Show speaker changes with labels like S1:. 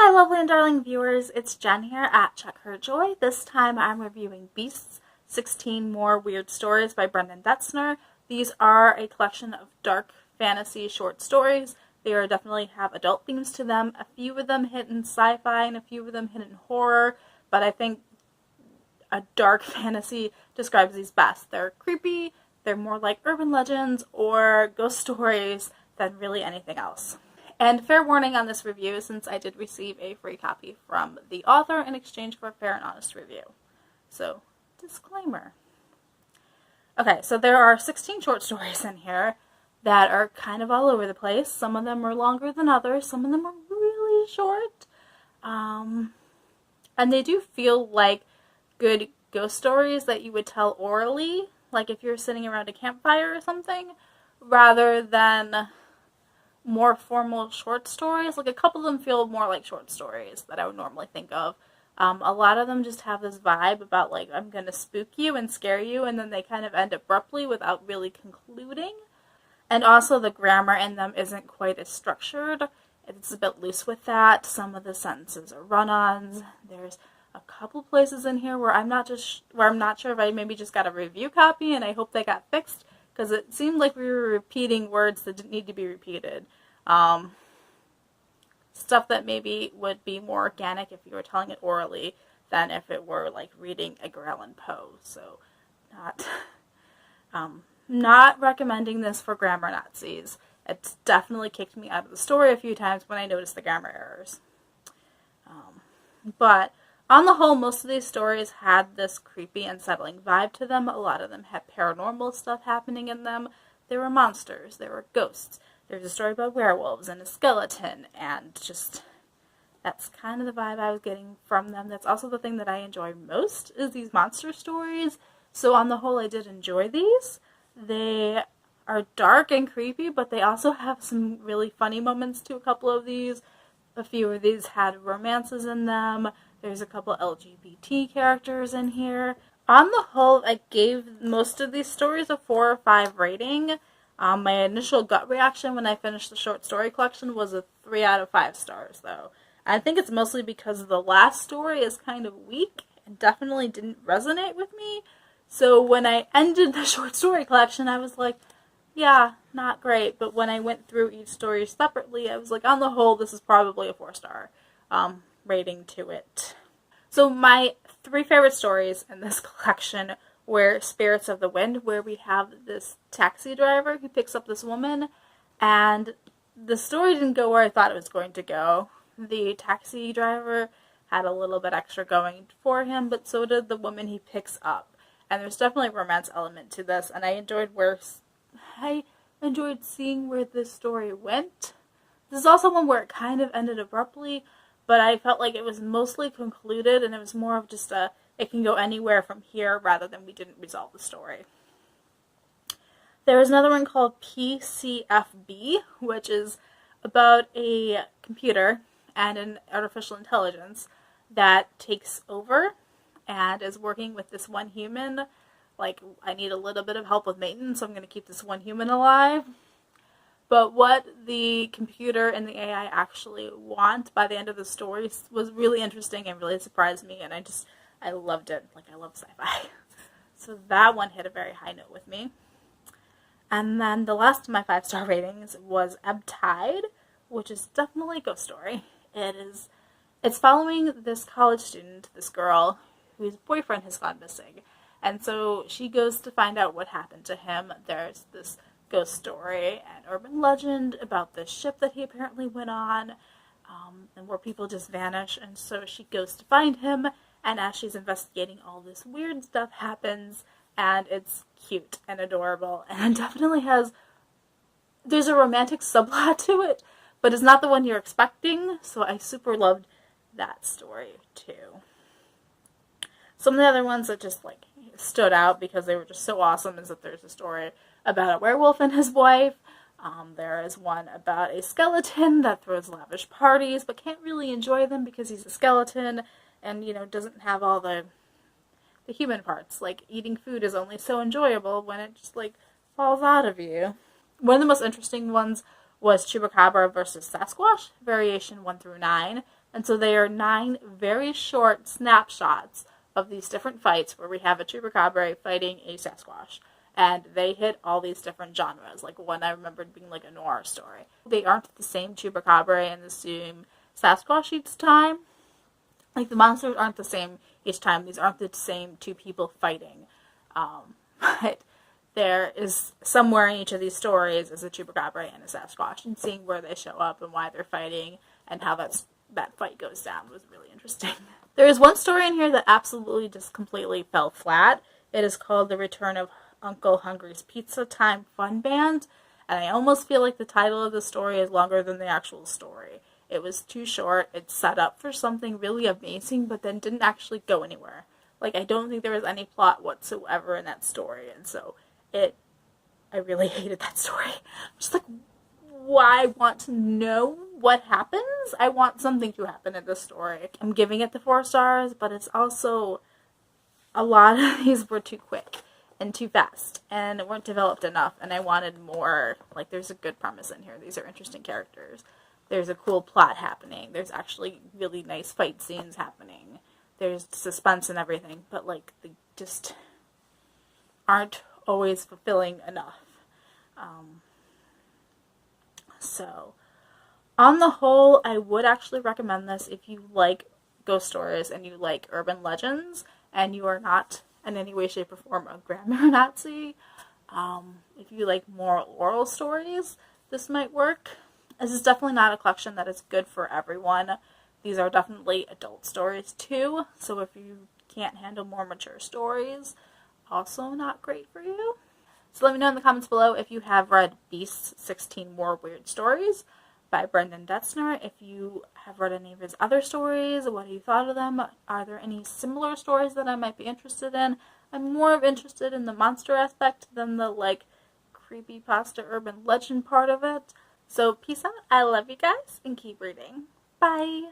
S1: Hi lovely and darling viewers, it's Jen here at Check Her Joy. This time I'm reviewing Beasts, 16 More Weird Stories by Brendan Detzner. These are a collection of dark fantasy short stories. They definitely have adult themes to them. A few of them hit in sci-fi and a few of them hit in horror, but I think a dark fantasy describes these best. They're creepy, they're more like urban legends or ghost stories than really anything else. And fair warning on this review, since I did receive a free copy from the author in exchange for a fair and honest review. So, disclaimer. Okay, so there are 16 short stories in here that are kind of all over the place. Some of them are longer than others. Some of them are really short. And they do feel like good ghost stories that you would tell orally, like if you're sitting around a campfire or something, rather than more formal short stories. Like a couple of them feel more like short stories that I would normally think of. A lot of them just have this vibe about like, I'm going to spook you and scare you, and then they kind of end abruptly without really concluding. And also the grammar in them isn't quite as structured. It's a bit loose with that. Some of the sentences are run-ons. There's a couple places in here where I'm not sure if I maybe just got a review copy and I hope they got fixed, because it seemed like we were repeating words that didn't need to be repeated. Stuff that maybe would be more organic if you were telling it orally than if it were like reading Edgar Allan Poe. So not recommending this for grammar Nazis. It's definitely kicked me out of the story a few times when I noticed the grammar errors. But on the whole, most of these stories had this creepy, unsettling vibe to them. A lot of them had paranormal stuff happening in them. There were monsters. There were ghosts. There's a story about werewolves and a skeleton, and just, that's kind of the vibe I was getting from them. That's also the thing that I enjoy most, is these monster stories. So on the whole, I did enjoy these. They are dark and creepy, but they also have some really funny moments to a couple of these. A few of these had romances in them. There's a couple LGBT characters in here. On the whole, I gave most of these stories a 4 or 5 rating. My initial gut reaction when I finished the short story collection was a 3 out of 5 stars, though. I think it's mostly because the last story is kind of weak and definitely didn't resonate with me. So when I ended the short story collection, I was like, yeah, not great. But when I went through each story separately, I was like, on the whole, this is probably a 4-star rating to it. So my 3 favorite stories in this collection were Spirits of the Wind, where we have this taxi driver who picks up this woman, and the story didn't go where I thought it was going to go. The taxi driver had a little bit extra going for him, but so did the woman he picks up. And there's definitely a romance element to this, and I enjoyed seeing where this story went. This is also one where it kind of ended abruptly, but I felt like it was mostly concluded, and it was more of just it can go anywhere from here rather than we didn't resolve the story. There was another one called PCFB, which is about a computer and an artificial intelligence that takes over and is working with this one human. Like, I need a little bit of help with maintenance, so I'm going to keep this one human alive. But what the computer and the AI actually want by the end of the story was really interesting and really surprised me, and I loved it. Like, I love sci-fi. So that one hit a very high note with me. And then the last of my 5-star ratings was Ebb Tide, which is definitely a ghost story. It's following this college student, this girl, whose boyfriend has gone missing. And so she goes to find out what happened to him. There's this ghost story and urban legend about this ship that he apparently went on, and where people just vanish. And so she goes to find him, and as she's investigating, all this weird stuff happens, and it's cute and adorable, and it definitely there's a romantic subplot to it, but it's not the one you're expecting, so I super loved that story too. Some of the other ones that just like stood out because they were just so awesome is that there's a story about a werewolf and his wife. There is one about a skeleton that throws lavish parties but can't really enjoy them because he's a skeleton and, doesn't have all the human parts. Like, eating food is only so enjoyable when it just, falls out of you. One of the most interesting ones was Chupacabra versus Sasquatch, Variation 1 through 9. And so they are 9 very short snapshots of these different fights where we have a Chupacabra fighting a Sasquatch. And they hit all these different genres. Like one I remembered being like a noir story. They aren't the same Chupacabra and the same Sasquatch each time. Like the monsters aren't the same each time. These aren't the same two people fighting. But there is somewhere in each of these stories is a Chupacabra and a Sasquatch, and seeing where they show up and why they're fighting and how that fight goes down was really interesting. There is one story in here that absolutely just completely fell flat. It is called The Return of Uncle Hungary's Pizza Time Fun Band, and I almost feel like the title of the story is longer than the actual story. It was too short. It set up for something really amazing, but then didn't actually go anywhere. Like, I don't think there was any plot whatsoever in that story, and so I really hated that story. I'm just like, why? I want to know what happens? I want something to happen in this story. I'm giving it the 4 stars, but it's also, a lot of these were too quick and too fast, and weren't developed enough, and I wanted more. Like, there's a good premise in here. These are interesting characters. There's a cool plot happening. There's actually really nice fight scenes happening. There's suspense and everything, but, like, they just aren't always fulfilling enough. So, on the whole, I would actually recommend this if you like ghost stories and you like urban legends, and you are not in any way, shape, or form a grammar Nazi. If you like more oral stories, this might work. This is definitely not a collection that is good for everyone. These are definitely adult stories too, so if you can't handle more mature stories, also not great for you. So let me know in the comments below if you have read Beast's 16 More Weird Stories by Brendan Detzner. If you have read any of his other stories, what have you thought of them? Are there any similar stories that I might be interested in? I'm more interested in the monster aspect than the, like, creepypasta urban legend part of it. So peace out, I love you guys, and keep reading. Bye!